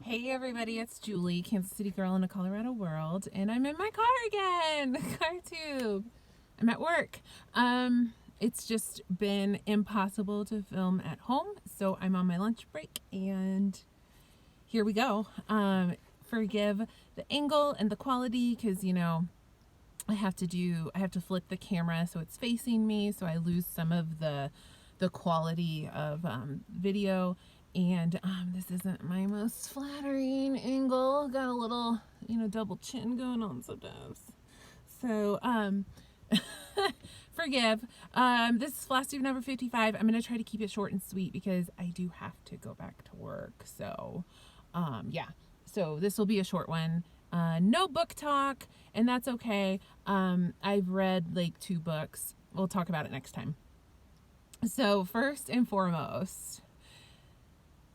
Hey everybody, it's Julie, Kansas City girl in a Colorado world, and I'm in my car again, car tube. I'm at work. It's just been impossible to film at home, so I'm on my lunch break, and here we go. Forgive the angle and the quality, because I have to flip the camera so it's facing me, so I lose some of the quality of video. And this isn't my most flattering angle. Got a little, double chin going on sometimes. So, forgive. This is Flosstube number 55. I'm going to try to keep it short and sweet because I do have to go back to work. So, yeah. So this will be a short one. No book talk, and that's okay. I've read like 2 books. We'll talk about it next time. So first and foremost,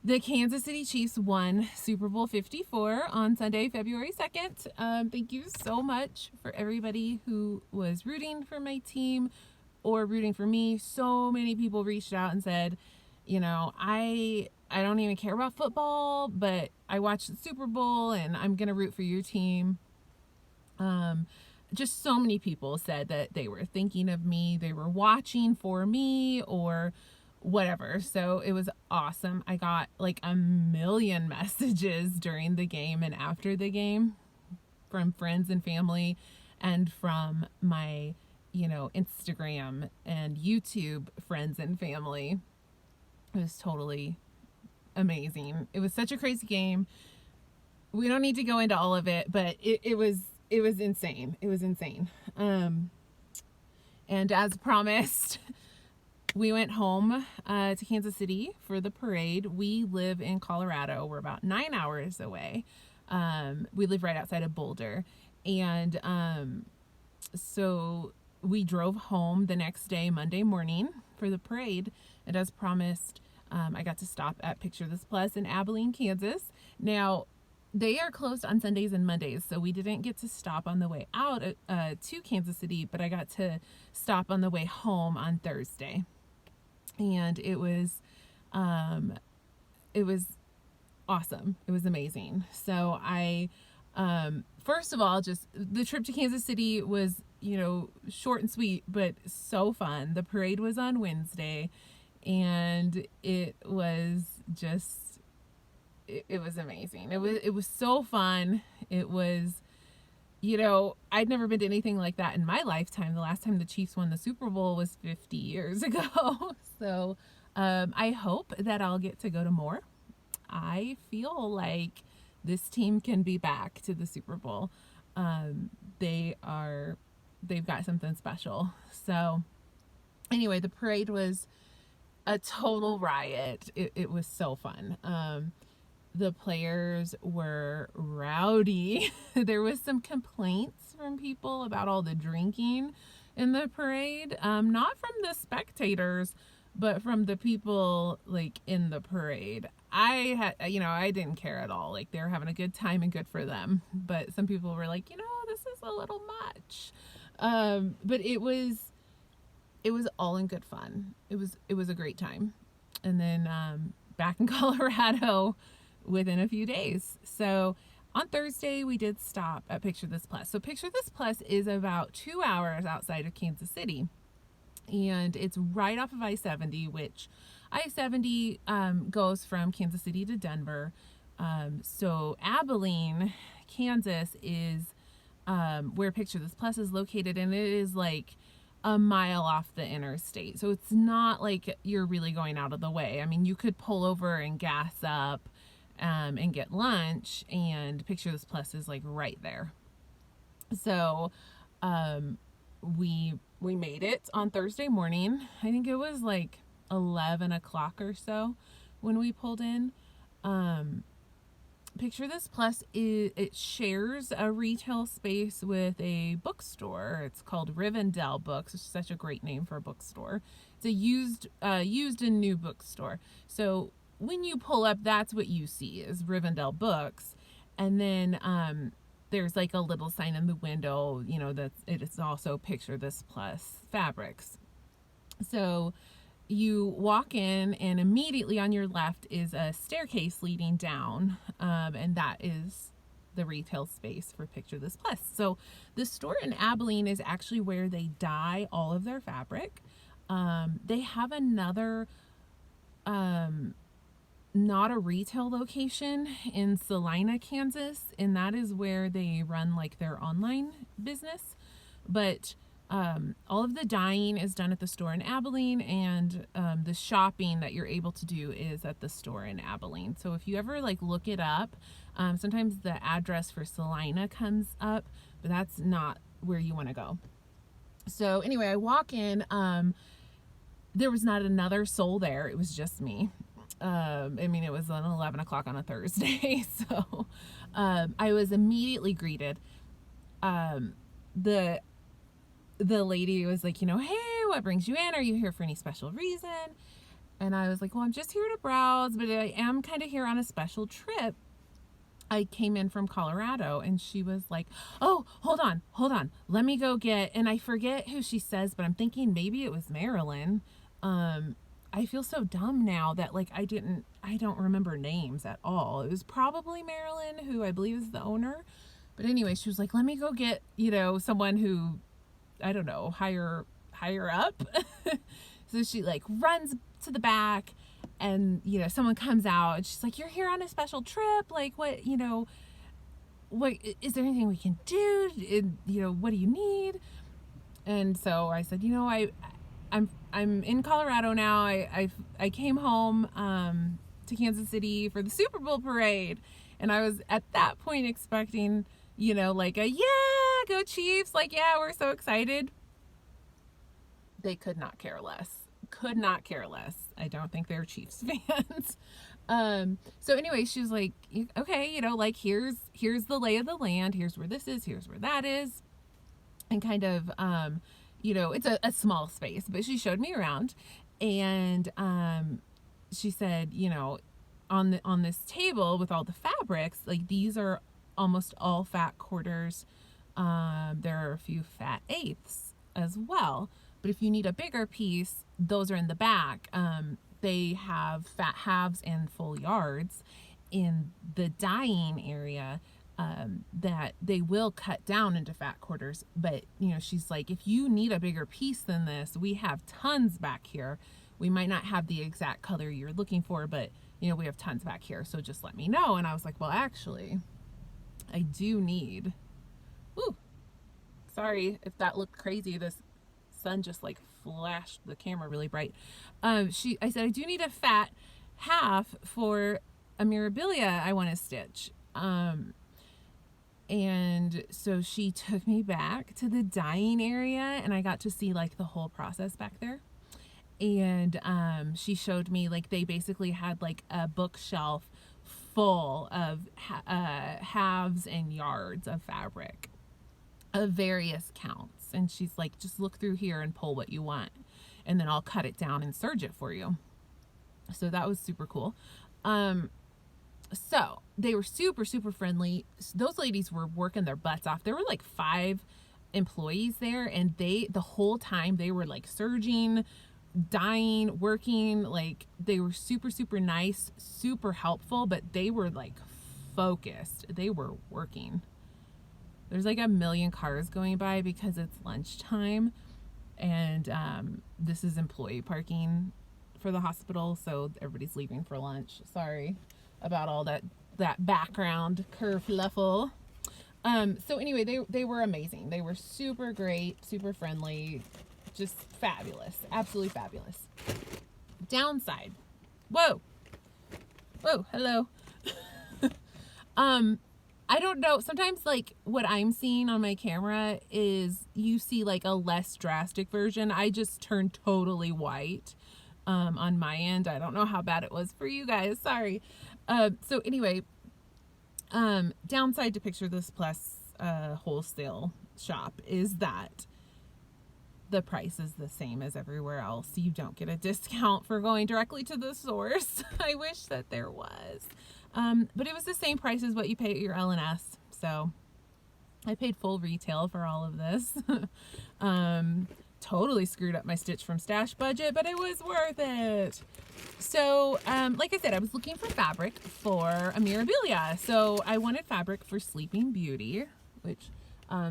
the Kansas City Chiefs won Super Bowl 54 on Sunday, February 2nd. Thank you so much for everybody who was rooting for my team or rooting for me. So many people reached out and said, I don't even care about football, but I watched the Super Bowl and I'm going to root for your team. Just so many people said that they were thinking of me, they were watching for me, or whatever. So it was awesome. I got like a million messages during the game and after the game from friends and family and from my, Instagram and YouTube friends and family. It was totally amazing. It was such a crazy game. We don't need to go into all of it, but it was insane. It was insane. And as promised, we went home to Kansas City for the parade. We live in Colorado. We're about 9 hours away. We live right outside of Boulder. And so we drove home the next day, Monday morning, for the parade. And as promised, I got to stop at Picture This Plus in Abilene, Kansas. Now, they are closed on Sundays and Mondays, so we didn't get to stop on the way out to Kansas City, but I got to stop on the way home on Thursday. And it was awesome. It was amazing. So I, first of all, just the trip to Kansas City was, short and sweet, but so fun. The parade was on Wednesday, and it was just, it was amazing. It was so fun. It was, I'd never been to anything like that in my lifetime. The last time the Chiefs won the Super Bowl was 50 years ago. So I hope that I'll get to go to more. I feel like this team can be back to the Super Bowl. They've got something special. So anyway, the parade was a total riot. It was so fun. The players were rowdy. There was some complaints from people about all the drinking in the parade. Not from the spectators, but from the people like in the parade. I didn't care at all. Like, they were having a good time and good for them. But some people were like, this is a little much. But it was all in good fun. It was a great time. And then back in Colorado within a few days. So on Thursday, we did stop at Picture This Plus. So Picture This Plus is about 2 hours outside of Kansas City. And it's right off of I-70, which I-70 goes from Kansas City to Denver. So Abilene, Kansas is where Picture This Plus is located, and it is like a mile off the interstate. So it's not like you're really going out of the way. I mean, you could pull over and gas up and get lunch, and Picture This Plus is like right there. So we made it on Thursday morning. I think it was like 11 o'clock or so when we pulled in. Picture This Plus it shares a retail space with a bookstore. It's called Rivendell Books. It's such a great name for a bookstore. It's a used and new bookstore. So when you pull up, that's what you see is Rivendell Books. And then there's like a little sign in the window, that it is also Picture This Plus Fabrics. So you walk in, and immediately on your left is a staircase leading down, and that is the retail space for Picture This Plus. So the store in Abilene is actually where they dye all of their fabric. They have another, not a retail location in Salina, Kansas, and that is where they run like their online business. But all of the dyeing is done at the store in Abilene, and the shopping that you're able to do is at the store in Abilene. So if you ever like look it up, sometimes the address for Salina comes up, but that's not where you want to go. So anyway, I walk in. There was not another soul there. It was just me. I mean, it was 11 o'clock on a Thursday. So I was immediately greeted. The lady was like, hey, what brings you in? Are you here for any special reason? And I was like, well, I'm just here to browse, but I am kind of here on a special trip. I came in from Colorado. And she was like, oh, hold on. Let me go get, and I forget who she says, but I'm thinking maybe it was Marilyn. I feel so dumb now that like I don't remember names at all. It was probably Marilyn, who I believe is the owner. But anyway, she was like, let me go get, someone who, I don't know, higher up. So she like runs to the back, and someone comes out, and she's like, you're here on a special trip, like what is there anything we can do, what do you need? And so I said, I'm in Colorado now. I came home to Kansas City for the Super Bowl parade, and I was at that point expecting like a yeah, go Chiefs, like yeah, we're so excited. They could not care less. I don't think they're Chiefs fans. So anyway, she was like, okay, like here's the lay of the land. Here's where this is. Here's where that is. And kind of, it's a small space, but she showed me around, and she said, on this table with all the fabrics, like these are almost all fat quarters. There are a few fat eighths as well. But if you need a bigger piece, those are in the back. They have fat halves and full yards in the dyeing area, that they will cut down into fat quarters. But, she's like, if you need a bigger piece than this, we have tons back here. We might not have the exact color you're looking for, but, we have tons back here. So just let me know. And I was like, well, actually, I do need, sorry if that looked crazy. This sun just like flashed the camera really bright. I said, I do need a fat half for a mirabilia I want to stitch. And so she took me back to the dyeing area, and I got to see like the whole process back there. And she showed me like they basically had like a bookshelf full of halves and yards of fabric of various counts. And she's like, just look through here and pull what you want, and then I'll cut it down and serge it for you. So that was super cool. So they were super, super friendly. Those ladies were working their butts off. There were like 5 employees there, and the whole time they were like serging, dyeing, working. Like they were super, super nice, super helpful, but they were like focused. They were working. There's like a million cars going by because it's lunchtime, and this is employee parking for the hospital, so everybody's leaving for lunch. Sorry about all that background kerfluffle. So anyway, they were amazing. They were super great, super friendly, just fabulous, absolutely fabulous. Downside, whoa, hello. I don't know. Sometimes like what I'm seeing on my camera is you see like a less drastic version. I just turned totally white on my end. I don't know how bad it was for you guys. Sorry. So anyway, downside to Picture This Plus wholesale shop is that the price is the same as everywhere else. You don't get a discount for going directly to the source. I wish that there was. But it was the same price as what you pay at your L&S. So I paid full retail for all of this. totally screwed up my Stitch from Stash budget, but it was worth it. So, like I said, I was looking for fabric for a Mirabilia. So I wanted fabric for Sleeping Beauty, which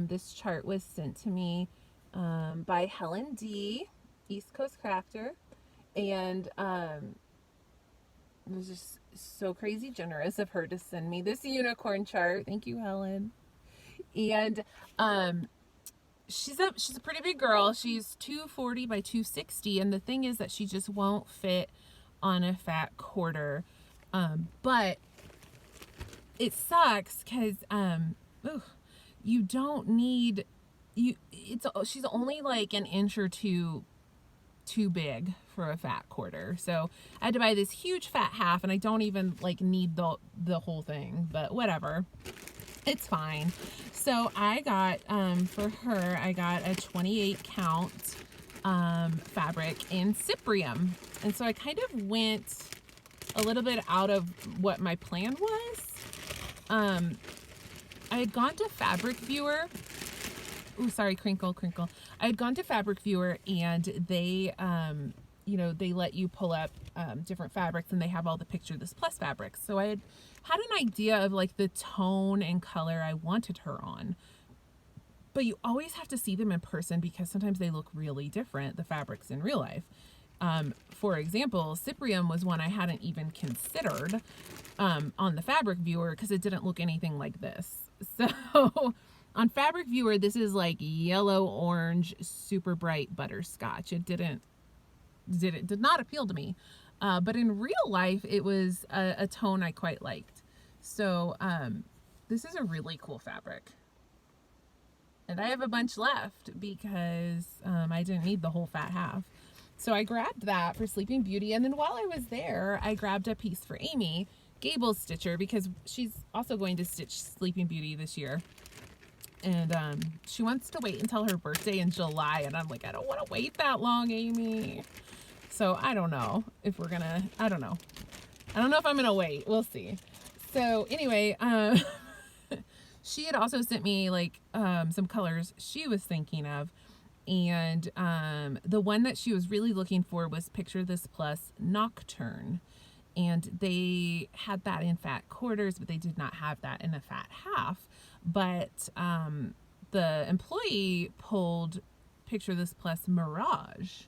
this chart was sent to me by Helen D, East Coast Crafter. And it was just so crazy generous of her to send me this unicorn chart. Thank you, Helen. And she's a pretty big girl. She's 240 by 260, and the thing is that she just won't fit on a fat quarter. But it sucks because you don't need she's only like an inch or two too big for a fat quarter. So I had to buy this huge fat half, and I don't even like need the whole thing, but whatever. It's fine. So I got, for her, I got a 28 count fabric in Cyprium. And so I kind of went a little bit out of what my plan was. I had gone to Fabric Viewer. Oh, sorry, crinkle. I had gone to Fabric Viewer, and they, they let you pull up different fabrics, and they have all the Picture This Plus fabrics. So I had an idea of like the tone and color I wanted her on. But you always have to see them in person because sometimes they look really different, the fabrics in real life. For example, Cyprium was one I hadn't even considered on the Fabric Viewer because it didn't look anything like this. So on Fabric Viewer, this is like yellow, orange, super bright butterscotch. It did not appeal to me. But in real life, it was a tone I quite liked. So this is a really cool fabric. And I have a bunch left because I didn't need the whole fat half. So I grabbed that for Sleeping Beauty. And then while I was there, I grabbed a piece for Amy, Gable's Stitcher, because she's also going to stitch Sleeping Beauty this year. And she wants to wait until her birthday in July. And I'm like, I don't want to wait that long, Amy. So I don't know if we're gonna, I don't know if I'm gonna wait. We'll see. So anyway, she had also sent me like some colors she was thinking of. And the one that she was really looking for was Picture This Plus Nocturne. And they had that in fat quarters, but they did not have that in a fat half. But the employee pulled Picture This Plus Mirage.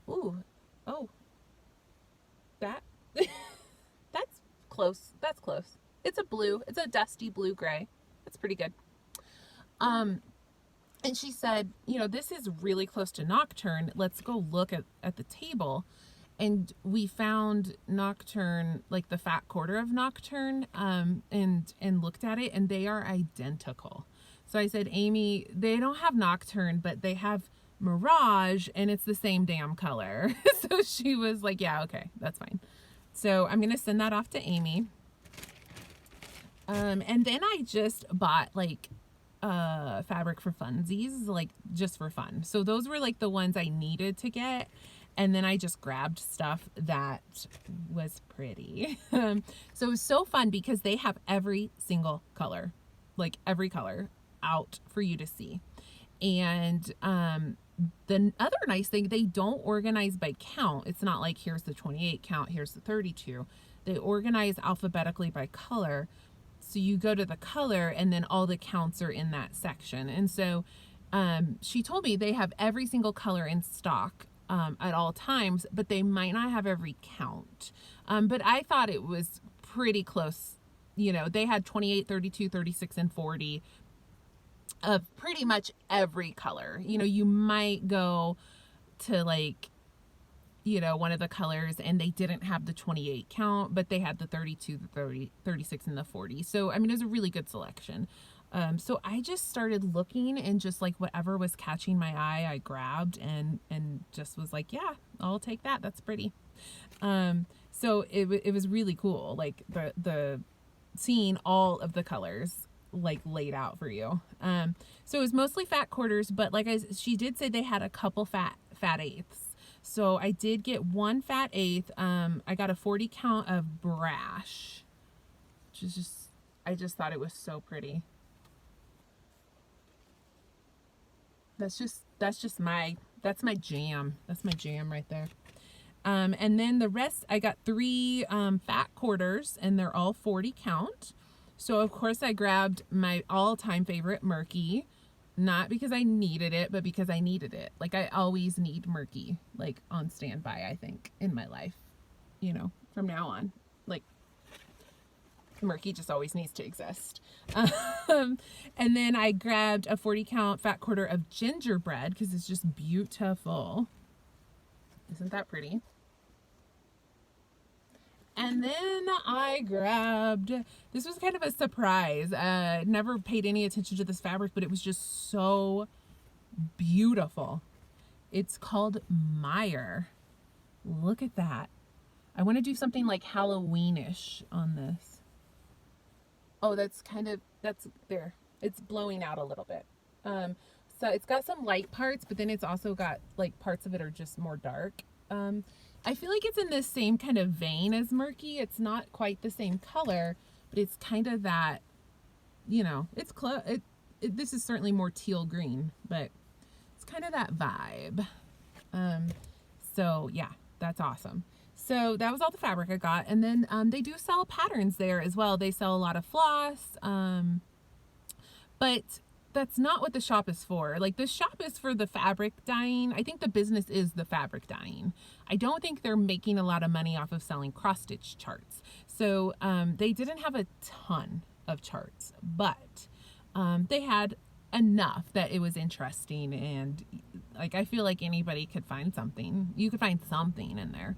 Ooh, oh, that's close. That's close. It's a blue. It's a dusty blue gray. That's pretty good. And she said, this is really close to Nocturne. Let's go look at the table. And we found Nocturne, like the fat quarter of Nocturne, and looked at it, and they are identical. So I said, Amy, they don't have Nocturne, but they have Mirage, and it's the same damn color. So she was like, yeah, okay, that's fine. So I'm gonna send that off to Amy. And then I just bought like fabric for funsies, like just for fun. So those were like the ones I needed to get, and then I just grabbed stuff that was pretty. So it was so fun because they have every single color, like every color out for you to see. And the other nice thing, they don't organize by count. It's not like here's the 28 count, here's the 32. They organize alphabetically by color. So you go to the color and then all the counts are in that section. And so she told me they have every single color in stock at all times, but they might not have every count. But I thought it was pretty close. They had 28, 32, 36, and 40 of pretty much every color. You might go to like, one of the colors and they didn't have the 28 count, but they had the 32, the 30, 36, and the 40. So, it was a really good selection. So I just started looking, and just like whatever was catching my eye, I grabbed and just was like, yeah, I'll take that. That's pretty. So it was really cool. Like the seeing all of the colors like laid out for you. So it was mostly fat quarters, but like she did say they had a couple fat eighths. So I did get one fat eighth. I got a 40 count of Brash, which is I just thought it was so pretty. That's just that's my jam. That's my jam right there. And then the rest, I got 3 fat quarters, and they're all 40 count. So of course I grabbed my all-time favorite Murky, not because I needed it, but because I needed it. Like, I always need Murky, like, on standby, I think, in my life, you know, from now on. Like, Murky just always needs to exist. And then I grabbed a 40 count fat quarter of gingerbread because it's just beautiful. Isn't that pretty? And then I grabbed, this was kind of a surprise. Never paid any attention to this fabric, but it was just so beautiful. It's called Meyer. Look at that. I want to do something like Halloweenish on this. Oh, that's there. It's blowing out a little bit. So it's got some light parts, but then it's also got, like, parts of it are just more dark. I feel like it's in this same kind of vein as Murky. It's not quite the same color, but it's kind of that, you know, it's this is certainly more teal green, but it's kind of that vibe. So yeah, that's awesome. So that was all the fabric I got. And then they do sell patterns there as well. They sell a lot of floss, but that's not what the shop is for. Like, the shop is for the fabric dyeing. I think the business is the fabric dyeing. I don't think they're making a lot of money off of selling cross-stitch charts. So they didn't have a ton of charts, but they had enough that it was interesting, and, like, I feel like anybody could find something. You could find something in there.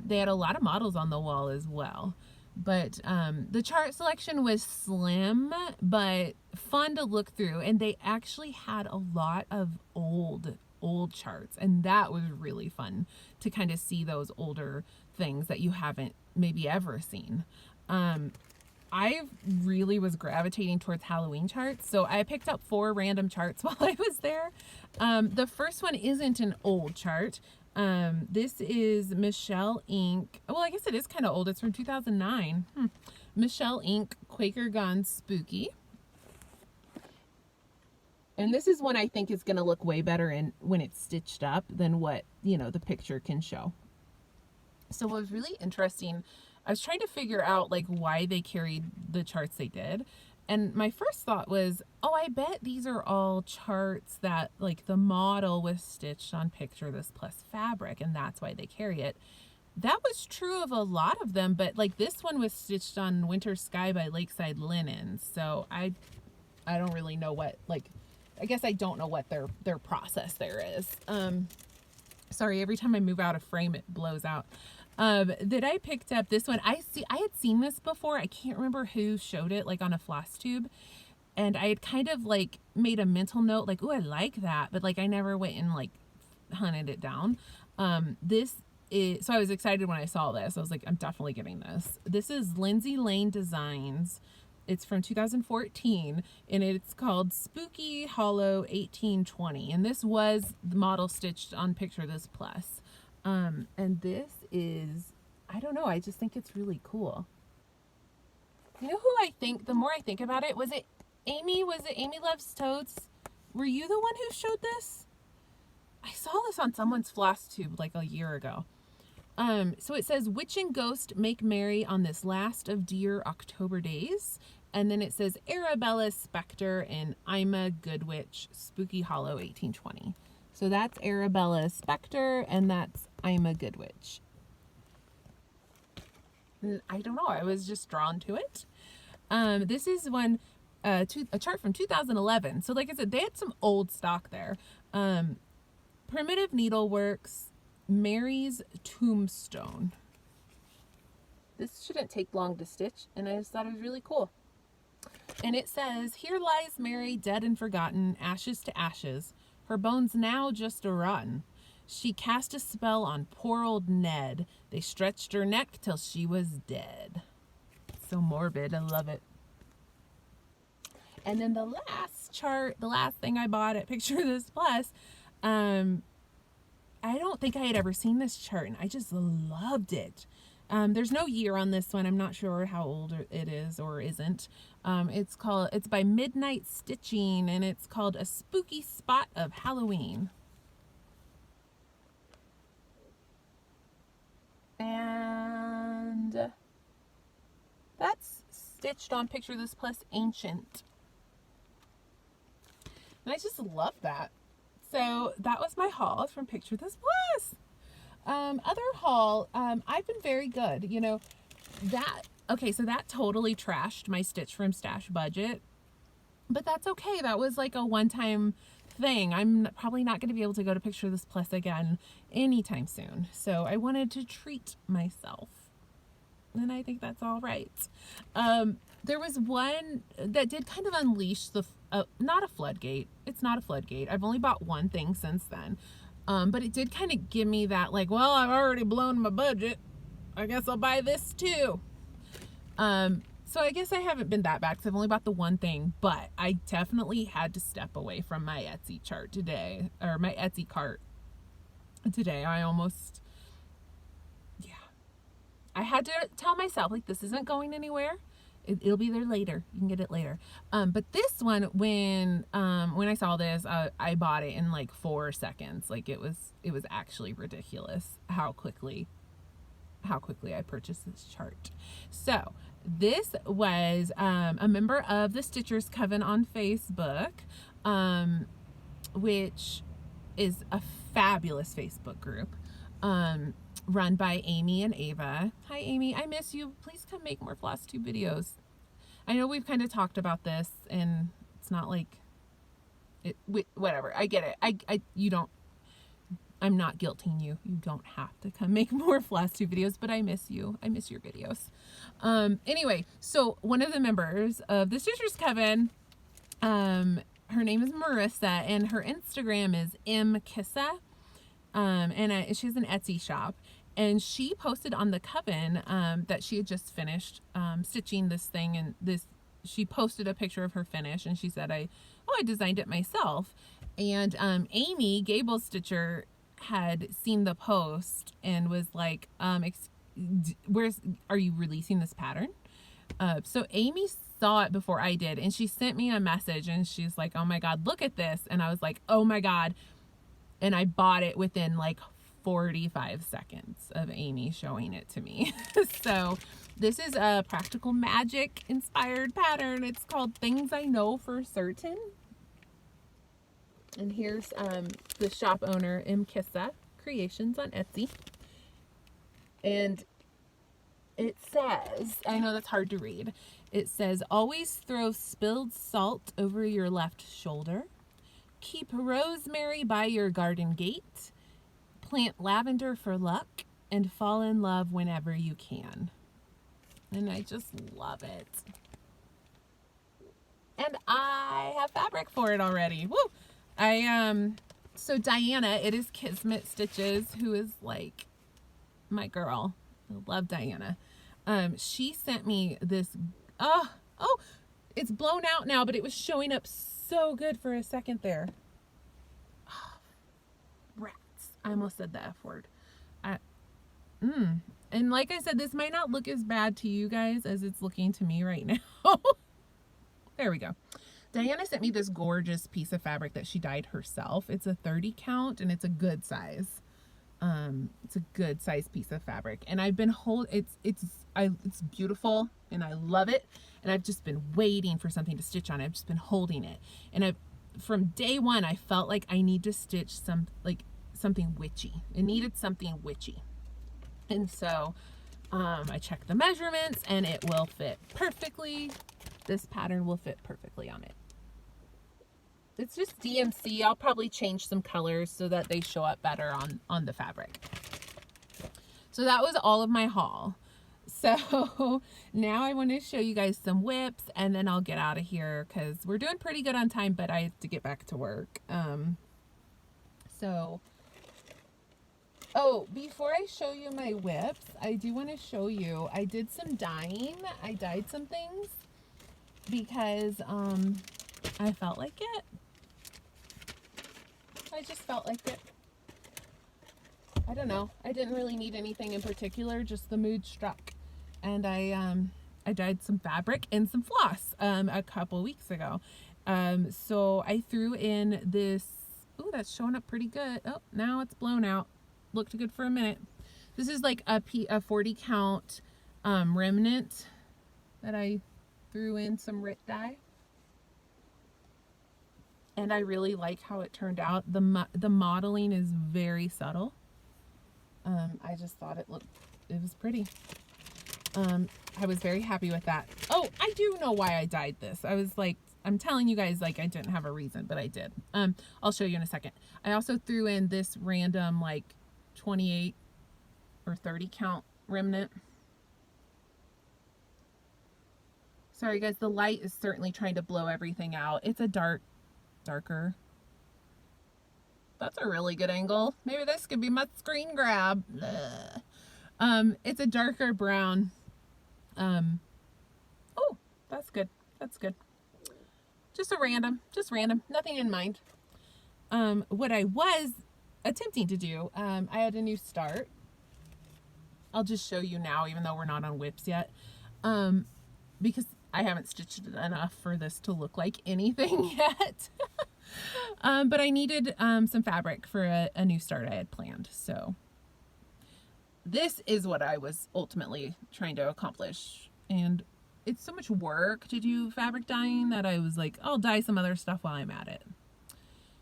They had a lot of models on the wall as well. But the chart selection was slim, but fun to look through. And they actually had a lot of old charts. And that was really fun to kind of see those older things that you haven't maybe ever seen. I really was gravitating towards Halloween charts. So I picked up 4 random charts while I was there. The first one isn't an old chart. This is Michelle Inc. Well, I guess it is kind of old. It's from 2009. Michelle Inc. Quaker Gone Spooky. And this is one I think is going to look way better when it's stitched up than what, you know, the picture can show. So what was really interesting, I was trying to figure out, like, why they carried the charts they did. And my first thought was, oh, I bet these are all charts that, like, the model was stitched on Picture This Plus fabric, and that's why they carry it. That was true of a lot of them, but, like, this one was stitched on Winter Sky by Lakeside Linen. So I don't really know what, like, I guess I don't know what their process there is. Sorry, every time I move out of frame, it blows out. That I picked up this one. I had seen this before. I can't remember who showed it, like, on a Flosstube, and I had kind of, like, made a mental note, like, oh, I like that, but, like, I never went and, like, hunted it down. So I was excited when I saw this. I was like, I'm definitely getting this. This is Lindsay Lane Designs. It's from 2014, and it's called Spooky Hollow 1820, and this was the model stitched on Picture This Plus. And this is, I don't know, I just think it's really cool. You know who I think, the more I think about it, was it Amy Loves Toads? Were you the one who showed this? I saw this on someone's Flosstube like a year ago. So it says, Witch and Ghost make merry on this last of dear October days. And then it says Arabella Spectre and Ima Goodwitch, Spooky Hollow 1820. So that's Arabella Spectre, and that's Ima Goodwitch. I don't know, I was just drawn to it. This is a chart from 2011. So like I said, they had some old stock there. Primitive Needleworks, Mary's Tombstone. This shouldn't take long to stitch, and I just thought it was really cool. And it says, here lies Mary, dead and forgotten, ashes to ashes, her bones now just a rotten. She cast a spell on poor old Ned. They stretched her neck till she was dead. So morbid, I love it. And then the last chart, the last thing I bought at Picture This Plus, I don't think I had ever seen this chart, and I just loved it. There's no year on this one. I'm not sure how old it is or isn't. It's by Midnight Stitching, and it's called A Spooky Spot of Halloween. And that's stitched on Picture This Plus Ancient. And I just love that. So that was my haul from Picture This Plus. Other haul, I've been very good. You know, so that totally trashed my Stitch from Stash budget. But that's okay. That was like a one-time thing. I'm probably not going to be able to go to Picture This Plus again anytime soon. So I wanted to treat myself. And I think that's all right. There was one that did kind of unleash not a floodgate. It's not a floodgate. I've only bought one thing since then. But it did kind of give me that, like, well, I've already blown my budget. I guess I'll buy this too. So I guess I haven't been that bad because I've only bought the one thing, but I definitely had to step away from my Etsy chart today, or my Etsy cart today. I had to tell myself, like, this isn't going anywhere. It'll be there later. You can get it later. But this one, when I saw this, I bought it in like 4 seconds. Like, it was actually ridiculous how quickly I purchased this chart. So this was a member of the Stitchers Coven on Facebook, which is a fabulous Facebook group. Run by Amy and Ava. Hi, Amy. I miss you. Please come make more Flosstube videos. I know we've kind of talked about this, and it's not like whatever. I get it. I'm not guilting you. You don't have to come make more Flosstube videos, but I miss you. I miss your videos. Anyway, so one of the members of the Stitchers Coven, her name is Marissa, and her Instagram is mkissa. And she has an Etsy shop, and she posted on the Coven that she had just finished stitching this thing, and she posted a picture of her finish, and she said, I designed it myself. And Amy, Gable's Stitcher, had seen the post and was like, are you releasing this pattern? So Amy saw it before I did, and she sent me a message, and she's like, oh my God, look at this. And I was like, oh my God. And I bought it within like 45 seconds of Amy showing it to me. So this is a Practical Magic inspired pattern. It's called Things I Know for Certain. And here's the shop owner, Mkissa Creations on Etsy. And it says, I know that's hard to read. It says, always throw spilled salt over your left shoulder. Keep rosemary by your garden gate. Plant lavender for luck, and fall in love whenever you can. And I just love it. And I have fabric for it already. Woo! So Diana, it is Kismet Stitches, who is like my girl. I love Diana. She sent me this, it's blown out now, but it was showing up so good for a second there. Oh, rats. I almost said the F word. And like I said, this might not look as bad to you guys as it's looking to me right now. There we go. Diana sent me this gorgeous piece of fabric that she dyed herself. It's a 30 count, and it's a good size. It's a good size piece of fabric, and I've been it's beautiful, and I love it. And I've just been waiting for something to stitch on. I've just been holding it, and from day one I felt like I need to stitch something witchy. It needed something witchy, and so I checked the measurements, and it will fit perfectly. This pattern will fit perfectly on it. It's just DMC. I'll probably change some colors so that they show up better on the fabric. So that was all of my haul. So now I want to show you guys some whips, and then I'll get out of here because we're doing pretty good on time, but I have to get back to work. Before I show you my whips, I do want to show you, I did some dyeing. I dyed some things because I felt like it. I just felt like it. I don't know. I didn't really need anything in particular, just the mood struck. And I dyed some fabric and some floss a couple weeks ago. So I threw in this, ooh, that's showing up pretty good. Oh, now it's blown out. Looked good for a minute. This is like a 40 count remnant that I threw in some RIT dye. And I really like how it turned out. The modeling is very subtle. I just thought it was pretty. I was very happy with that. Oh, I do know why I dyed this. I was like, I'm telling you guys like I didn't have a reason, but I did. I'll show you in a second. I also threw in this random like 28 or 30 count remnant. Sorry guys, the light is certainly trying to blow everything out. It's a darker. That's a really good angle. Maybe this could be my screen grab. It's a darker brown. Oh, that's good. That's good. Just random, nothing in mind. What I was attempting to do, I had a new start. I'll just show you now, even though we're not on whips yet. Because I haven't stitched it enough for this to look like anything yet. But I needed some fabric for a new start I had planned. So this is what I was ultimately trying to accomplish. And it's so much work to do fabric dyeing that I was like, I'll dye some other stuff while I'm at it.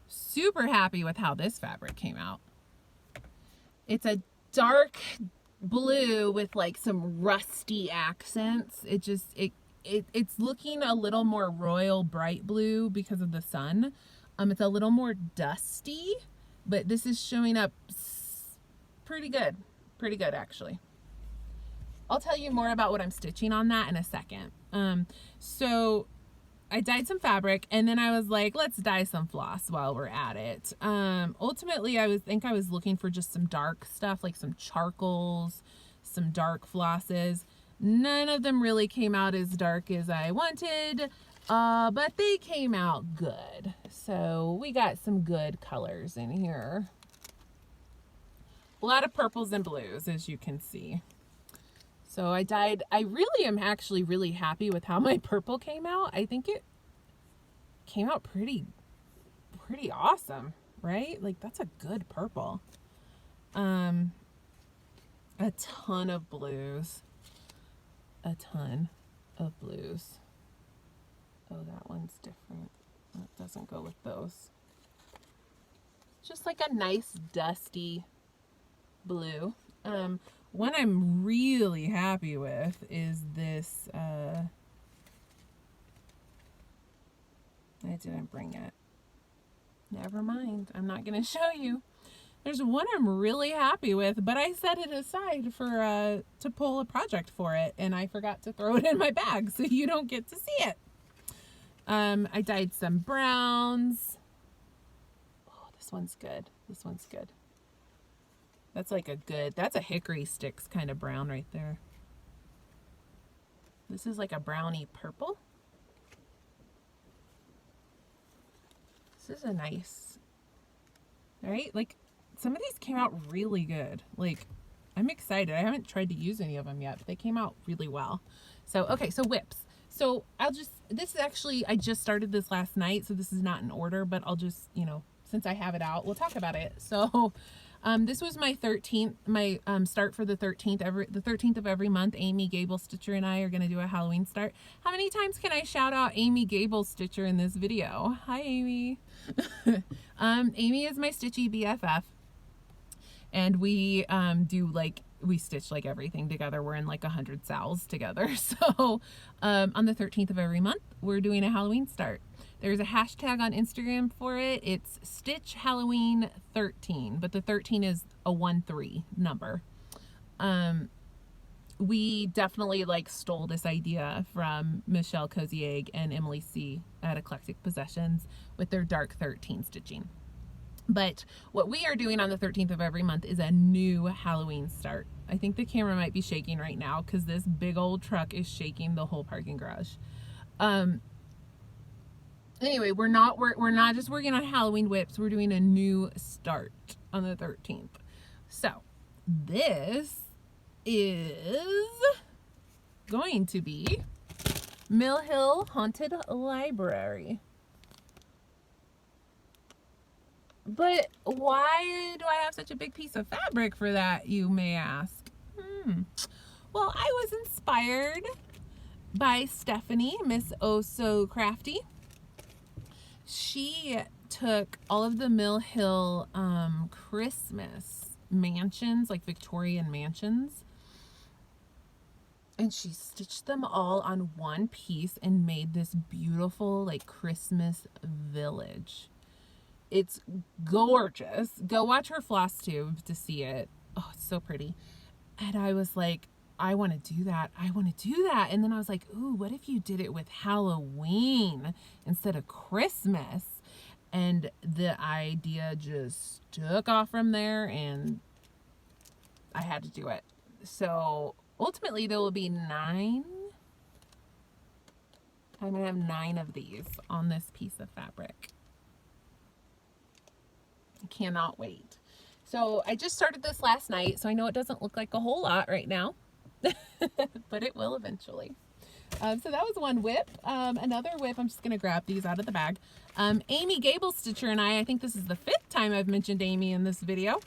Super happy with how this fabric came out. It's a dark blue with like some rusty accents. It's looking a little more royal bright blue because of the sun. It's a little more dusty, but this is showing up pretty good actually. I'll tell you more about what I'm stitching on that in a second. So I dyed some fabric and then I was like, let's dye some floss while we're at it. Ultimately I think I was looking for just some dark stuff, like some charcoals, some dark flosses. None of them really came out as dark as I wanted, but they came out good. So we got some good colors in here. A lot of purples and blues, as you can see. So I really am actually really happy with how my purple came out. I think it came out pretty awesome, right? Like that's a good purple. A ton of blues. A ton of blues. Oh, that one's different. That doesn't go with those. Just like a nice dusty blue. One I'm really happy with is this, I didn't bring it. Never mind. I'm not going to show you. There's one I'm really happy with, but I set it aside for to pull a project for it, and I forgot to throw it in my bag, so you don't get to see it. I dyed some browns. Oh, this one's good. This one's good. That's like that's a hickory sticks kind of brown right there. This is like a brownie purple. This is a nice, right? Like some of these came out really good. Like I'm excited. I haven't tried to use any of them yet, but they came out really well. So, okay, so whips. So this is actually, I just started this last night, so this is not in order, but I'll just, since I have it out, we'll talk about it. So this was my 13th, my start for the 13th. The 13th of every month, Amy Gable Stitcher and I are going to do a Halloween start. How many times can I shout out Amy Gable Stitcher in this video? Hi, Amy. Amy is my stitchy BFF. And we we stitch like everything together. We're in like 100 sals together. So on the 13th of every month, we're doing a Halloween start. There's a hashtag on Instagram for it. It's Stitch Halloween 13, but the 13 is a 1-3 number. We definitely stole this idea from Michelle Cozy Egg and Emily C at Eclectic Possessions with their Dark 13 stitching. But what we are doing on the 13th of every month is a new Halloween start. I think the camera might be shaking right now because this big old truck is shaking the whole parking garage. Anyway, we're not just working on Halloween whips. We're doing a new start on the 13th. So this is going to be Mill Hill Haunted Library. But why do I have such a big piece of fabric for that, you may ask? Well, I was inspired by Stephanie, Miss Oh So Crafty. She took all of the Mill Hill Christmas mansions, like Victorian mansions, and she stitched them all on one piece and made this beautiful like Christmas village. It's gorgeous. Go watch her Flosstube to see it. Oh, it's so pretty. And I was like, I want to do that. I want to do that. And then I was like, ooh, what if you did it with Halloween instead of Christmas? And the idea just took off from there, and I had to do it. So ultimately there will be 9. I'm going to have 9 of these on this piece of fabric. I cannot wait. So I just started this last night, so I know it doesn't look like a whole lot right now, but it will eventually. So that was one whip. Another whip, I'm just going to grab these out of the bag. Amy Gable Stitcher and I think this is the 5th time I've mentioned Amy in this video.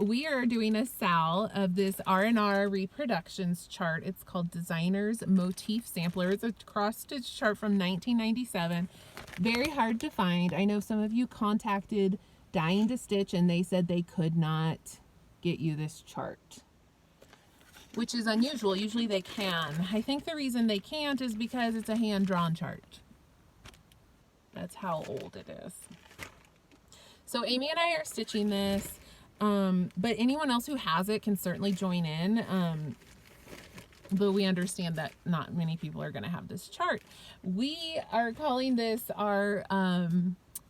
We are doing a SAL of this R&R reproductions chart. It's called Designer's Motif Sampler. It's a cross-stitch chart from 1997. Very hard to find. I know some of you contacted Dying to Stitch and they said they could not get you this chart, which is unusual. Usually they can. I think the reason they can't is because it's a hand-drawn chart. That's how old it is. So Amy and I are stitching this, but anyone else who has it can certainly join in. But we understand that not many people are going to have this chart. We are calling this our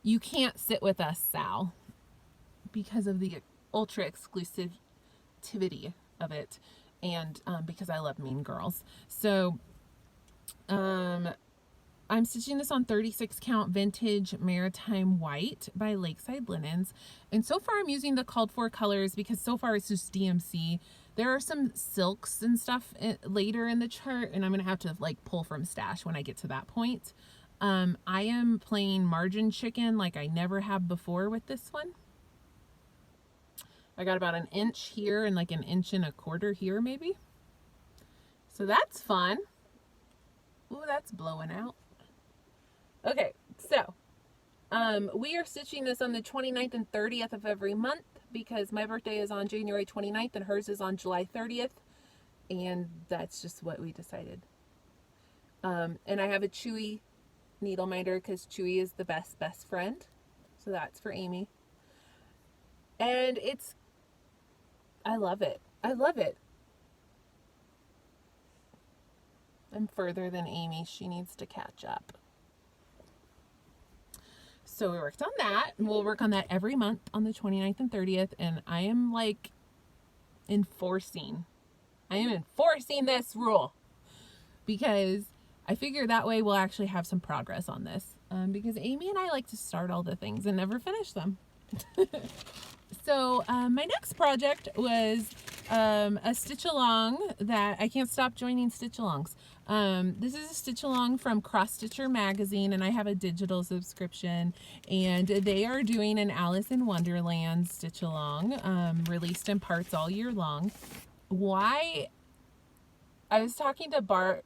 You Can't Sit With Us SAL because of the ultra exclusivity of it, and because I love Mean Girls. So I'm stitching this on 36 count vintage maritime white by Lakeside Linens, and so far I'm using the called for colors because so far it's just DMC. There are some silks and stuff later in the chart, and I'm gonna have to like pull from stash when I get to that point. I am playing margin chicken like I never have before with this one. I got about 1 inch here and like 1.25 inches here maybe. So that's fun. Ooh, that's blowing out. Okay, so we are stitching this on the 29th and 30th of every month because my birthday is on January 29th and hers is on July 30th. And that's just what we decided. And I have a Chewy needle minder because Chewy is the best friend. So that's for Amy. And I love it. I love it. I'm further than Amy. She needs to catch up. So we worked on that, and we'll work on that every month on the 29th and 30th. And I am like enforcing this rule because I figure that way we'll actually have some progress on this. Because Amy and I like to start all the things and never finish them. So my next project was a stitch along that I can't stop joining stitch alongs. This is a stitch along from Cross Stitcher magazine, and I have a digital subscription, and they are doing an Alice in Wonderland stitch along, released in parts all year long. Why? I was talking to Bart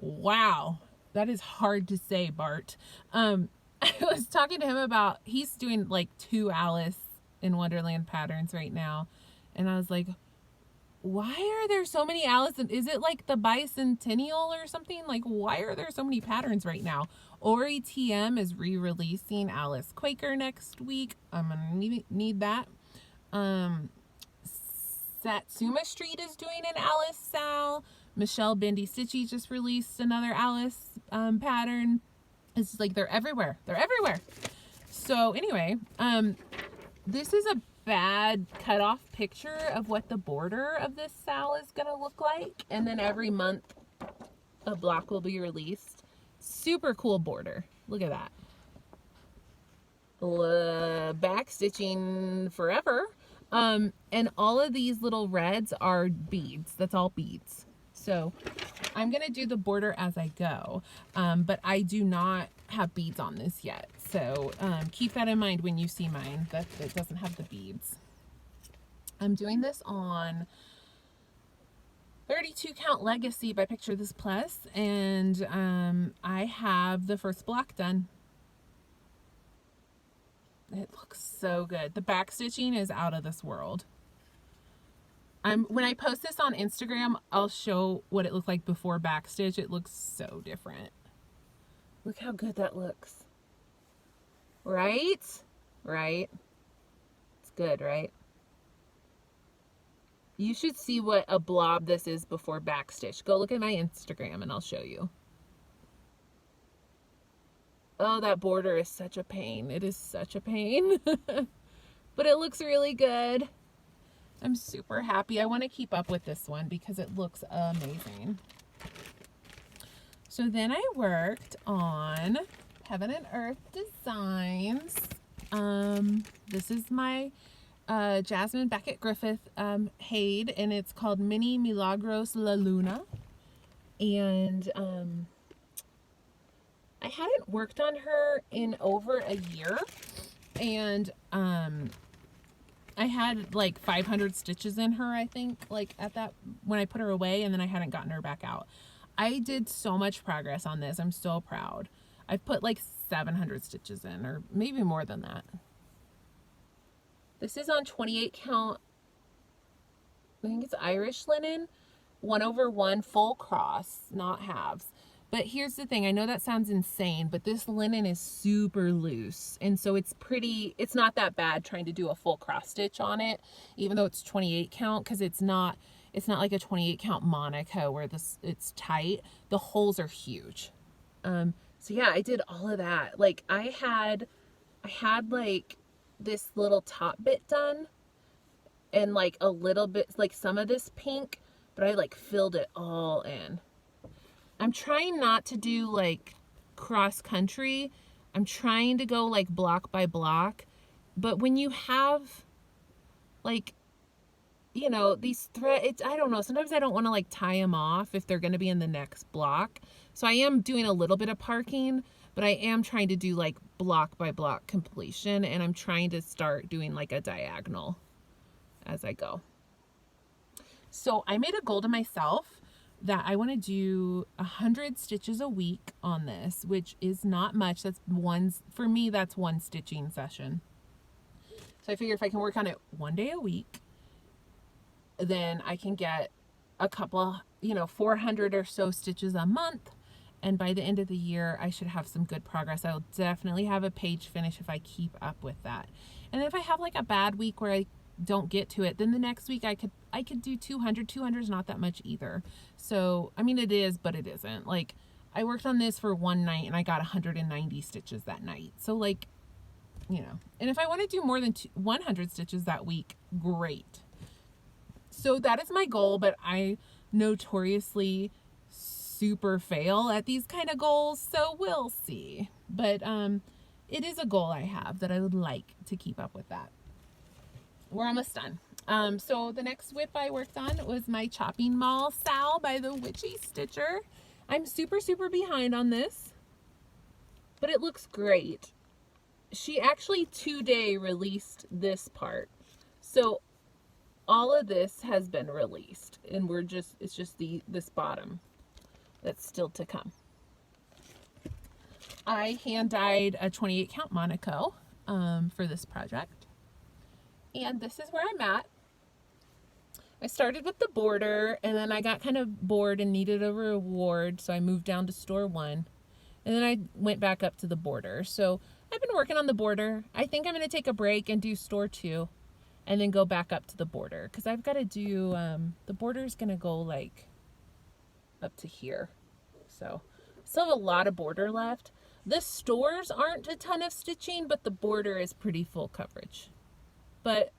wow, that is hard to say, Bart. I was talking to him about, he's doing like 2 Alice in Wonderland patterns right now. And I was like, why are there so many Alice? Is it like the bicentennial or something? Like, why are there so many patterns right now? Ori TM is re-releasing Alice Quaker next week. I'm gonna need that. Satsuma Street is doing an Alice Sal. Michelle Bendy Stitchy just released another Alice pattern. It's like they're everywhere. They're everywhere. So anyway, this is a bad cut-off picture of what the border of this Sal is gonna look like, and then every month a block will be released. Super cool border. Look at that. back stitching forever. And all of these little reds are beads. That's all beads. So I'm going to do the border as I go, but I do not have beads on this yet. So keep that in mind when you see mine, that it doesn't have the beads. I'm doing this on 32 count Legacy by Picture This Plus, and I have the first block done. It looks so good. The back stitching is out of this world. When I post this on Instagram, I'll show what it looked like before backstitch. It looks so different. Look how good that looks. Right? Right? It's good, right? You should see what a blob this is before backstitch. Go look at my Instagram and I'll show you. Oh, that border is such a pain. It is such a pain. But it looks really good. I'm super happy. I want to keep up with this one because it looks amazing. So then I worked on Heaven and Earth Designs. This is my Jasmine Beckett Griffith Haid, and it's called Mini Milagros La Luna. And I hadn't worked on her in over a year, and I had like 500 stitches in her, I think, like at that when I put her away, and then I hadn't gotten her back out. I did so much progress on this. I'm so proud. I've put like 700 stitches in, or maybe more than that. This is on 28 count, I think it's Irish linen, 1/1 full cross, not halves. But here's the thing, I know that sounds insane, but this linen is super loose. And so it's not that bad trying to do a full cross stitch on it, even though it's 28 count, because it's not like a 28 count Monica where it's tight. The holes are huge. So yeah, I did all of that. Like I had like this little top bit done and like a little bit, like some of this pink, but I like filled it all in. I'm trying not to do like cross country. I'm trying to go like block by block. But when you have like, you know, these threads, I don't know, sometimes I don't want to like tie them off if they're going to be in the next block. So I am doing a little bit of parking, but I am trying to do like block by block completion, and I'm trying to start doing like a diagonal as I go. So I made a goal to myself that I want to do 100 stitches a week on this, which is not much. For me, that's one stitching session. So I figure if I can work on it one day a week, then I can get a couple, 400 or so stitches a month. And by the end of the year, I should have some good progress. I'll definitely have a page finish if I keep up with that. And if I have like a bad week where I don't get to it, then the next week I could do 200. 200 is not that much either. So, I mean, it is, but it isn't. Like, I worked on this for one night and I got 190 stitches that night. So, like, and if I want to do more than 100 stitches that week, great. So that is my goal, but I notoriously super fail at these kind of goals, so we'll see. But it is a goal I have that I would like to keep up with that. We're almost done. So the next whip I worked on was my Chopping Mall Sal by the Witchy Stitcher. I'm super behind on this, but it looks great. She actually today released this part. So all of this has been released, and it's just this bottom that's still to come. I hand dyed a 28 count Monaco for this project. And this is where I'm at. I started with the border, and then I got kind of bored and needed a reward, so I moved down to store 1. And then I went back up to the border. So I've been working on the border. I think I'm going to take a break and do store 2 and then go back up to the border, because I've got to do, the border's going to go like up to here. So still have a lot of border left. The stores aren't a ton of stitching, but the border is pretty full coverage. But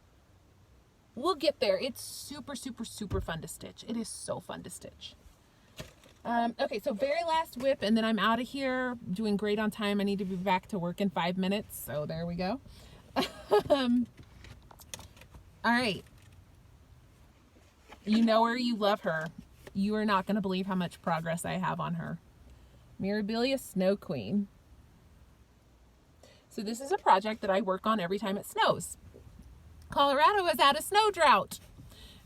we'll get there. It's super fun to stitch. It is so fun to stitch. Okay, so very last whip, and then I'm out of here. Doing great on time. I need to be back to work in 5 minutes, so there we go. All right. You know her, you love her. You are not going to believe how much progress I have on her. Mirabilia Snow Queen. So this is a project that I work on every time it snows. Colorado is at a snow drought.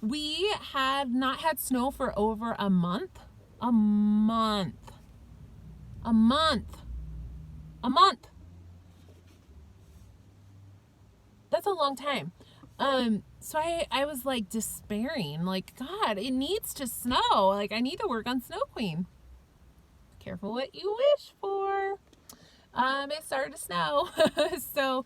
We had not had snow for over a month. A month. A month. A month. That's a long time. So I was like despairing, like, God, it needs to snow. Like, I need to work on Snow Queen. Careful what you wish for. It started to snow. So,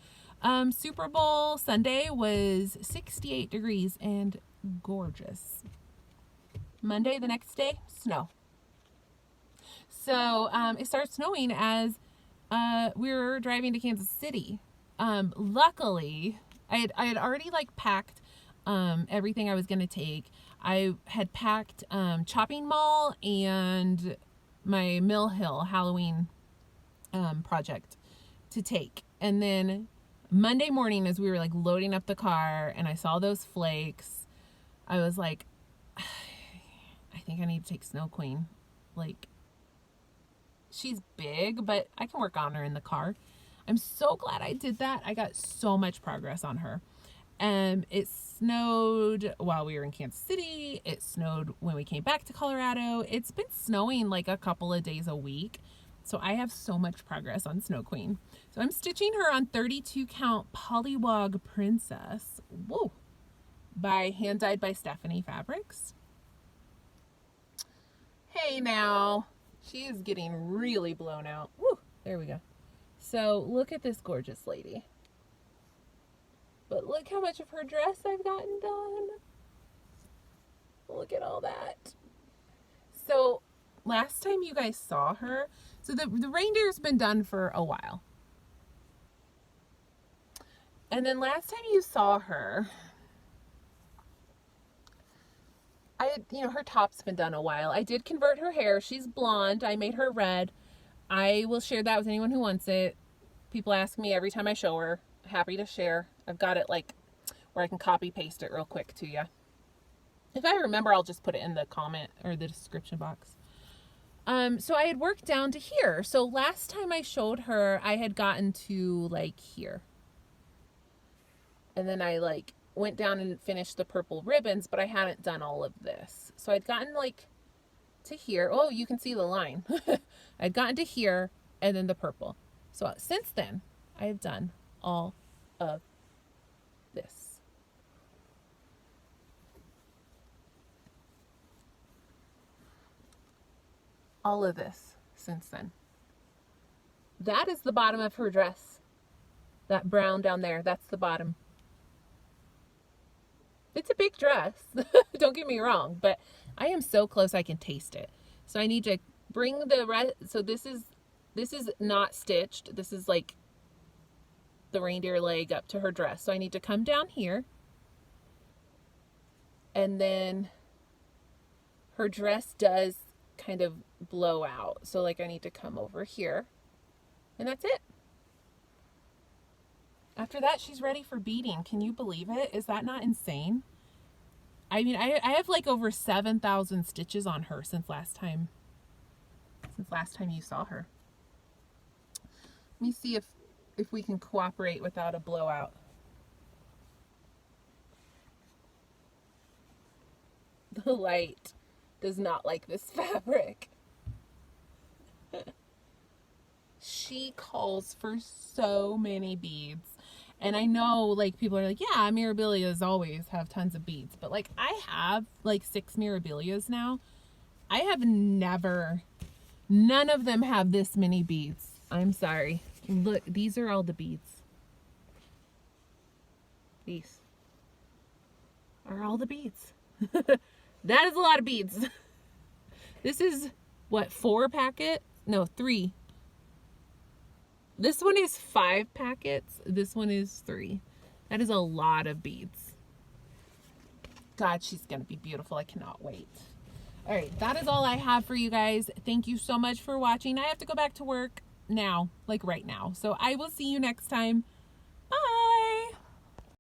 Super Bowl Sunday was 68 degrees and gorgeous. Monday, the next day, snow. So, it started snowing as, we were driving to Kansas City. Luckily, I had already like packed everything I was gonna take. I had packed Chopping Mall and my Mill Hill Halloween project to take. And then Monday morning, as we were like loading up the car and I saw those flakes, I was like, I think I need to take Snow Queen. Like, she's big, but I can work on her in the car. I'm so glad I did that. I got so much progress on her. And it snowed while we were in Kansas City. It snowed when we came back to Colorado. It's been snowing like a couple of days a week. So I have so much progress on Snow Queen. So I'm stitching her on 32 count Polywog Princess. Whoa. By Hand Dyed by Stephanie Fabrics. Hey now. She is getting really blown out. Woo. There we go. So look at this gorgeous lady. But look how much of her dress I've gotten done. Look at all that. So last time you guys saw her, so the reindeer's been done for a while. And then last time you saw her, her top's been done a while. I did convert her hair. She's blonde. I made her red. I will share that with anyone who wants it. People ask me every time I show her. Happy to share. I've got it like where I can copy paste it real quick to you. If I remember, I'll just put it in the comment or the description box. So I had worked down to here. So last time I showed her, I had gotten to like here. And then I like went down and finished the purple ribbons, but I hadn't done all of this. So I'd gotten like to here. Oh, you can see the line. I'd gotten to here and then the purple. So since then, I have done all of this. All of this since then. That is the bottom of her dress. That brown down there, that's the bottom. It's a big dress. Don't get me wrong, but I am so close I can taste it. So I need to bring the rest. So this is not stitched. This is like the reindeer leg up to her dress. So I need to come down here. And then her dress does kind of blow out. So like I need to come over here. And that's it. After that, she's ready for beading. Can you believe it? Is that not insane? I mean, I have like over 7,000 stitches on her since last time you saw her. Let me see if we can cooperate without a blowout. The light does not like this fabric. She calls for so many beads. And I know like people are like, yeah, Mirabilias always have tons of beads. But like I have like 6 Mirabilias now. I have never, none of them have this many beads. I'm sorry. Look, these are all the beads. These are all the beads. That is a lot of beads. This is what, 4 packet? No, 3. This one is 5 packets. This one is 3. That is a lot of beads. God, she's going to be beautiful. I cannot wait. All right, that is all I have for you guys. Thank you so much for watching. I have to go back to work now, like right now. So I will see you next time.